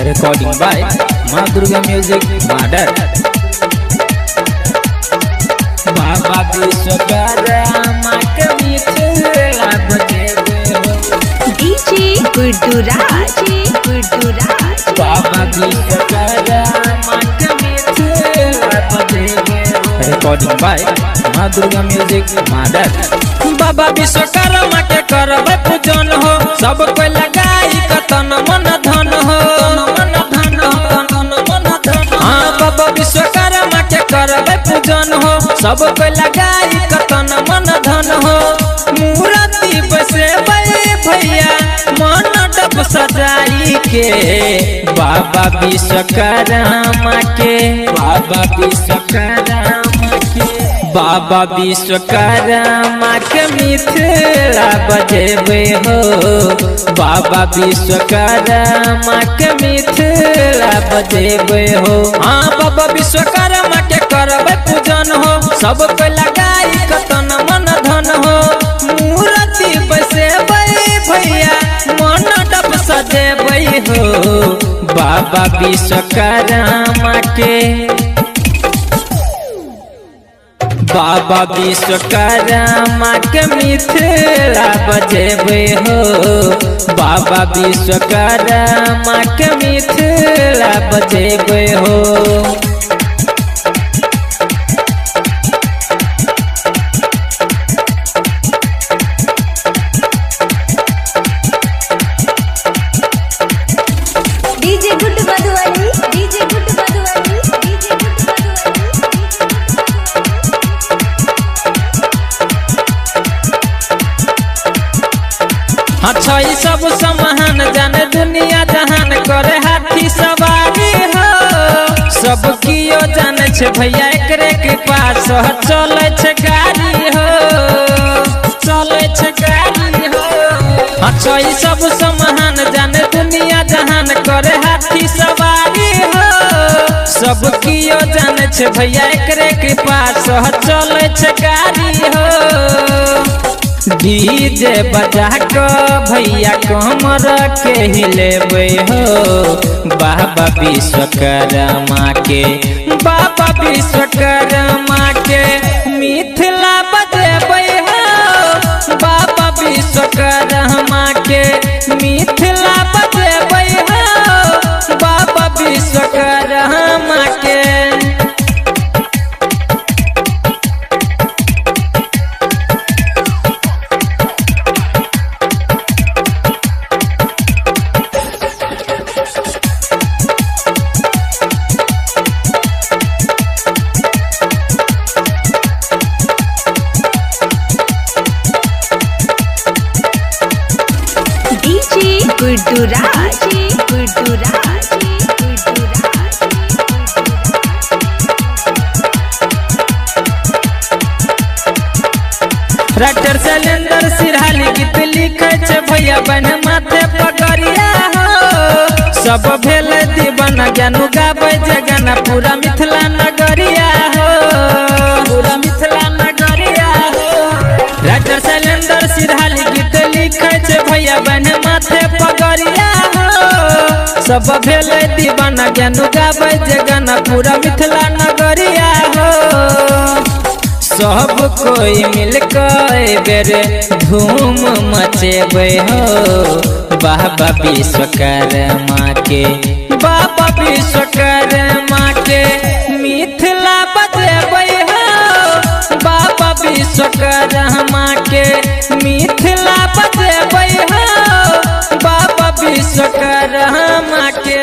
Recording by माँ Durga music model. बाबा विश्वकर्मा के मिथिला बजेबे डीजे गुड्डूराज बाबा विश्वकर्मा के मिथिला बजेबे। Recording by माँ दुर्गा म्यूजिक मॉडल। बाबा विश्वकर्मा के करबे पूजन हो, सब कोई लगाई कतन मन धन हो। हाँ बाबा विश्वकर्मा के करबे पूजन हो, सब कोई लगाई कतन मन धन हो। मूर्ति बसेबे भैया मंडप सजाई के, बाबा विश्वकर्मा के बाबा विश्वकर्मा के मिथिला बजेबे हो। बाबा विश्वकर्मा के मिथिला बजेबे हो। हाँ बाबा विश्वकर्मा के करबे पूजन हो, सब कोई लगाई कतन मन धन हो। मूर्ति बसेबे भैया मंडप सजेबे हो। बाबा विश्वकर्मा के बाबा विश्वकर्मा के मिथिला बजेबे हो। बाबा विश्वकर्मा के मिथिला बजेबे हो। DJ Guddu Madhubani DJ Guddu Madhubani DJ Guddu अच्छा ई सब समाहन जाने दुनिया जहान करे हाथी सवारी हो। सब कियो जाने छे भैया एकरे के पास चले छे गाड़ी हो, चले छे गाड़ी हो। अच्छा ई सब समाहन जाने दुनिया जहान करे हाथी सवारी हो। सब कियो जाने छे भैया एकरे के पास चले छे गाड़ी हो। डीजे बजा के भैया कमर के हिलेबे हो। बाबा विश्वकर्मा के मिथिला बजेबे हो। बाबा विश्वकर्मा के मिथिला बजेबे हो। बाबा विश्वकर्मा के गुड्डूराज राइटर शैलेंद्र सिरहाली गीत लिखे छे भैया बन माथे पकड़िया हो। सब भेल दीवाना ज्ञानू गावे जे गाना पूरा मिथिला नगरिया हो, पूरा मिथिला नगरिया हो। राइटर शैलेंद्र सिरहाली गीत लिखे छे भैया बन माथे पकड़िया हो। सब भेल दीवाना ज्ञानू गावे जे गाना पूरा मिथिला नगरिया हो। सब कोई मिलकर बेरे धूम मचेबे हो। बाबा विश्वकर्मा के मिथिला बजेबे हो। बाबा विश्वकर्मा के मिथिला बजेबे हो। बाबा विश्वकर्मा के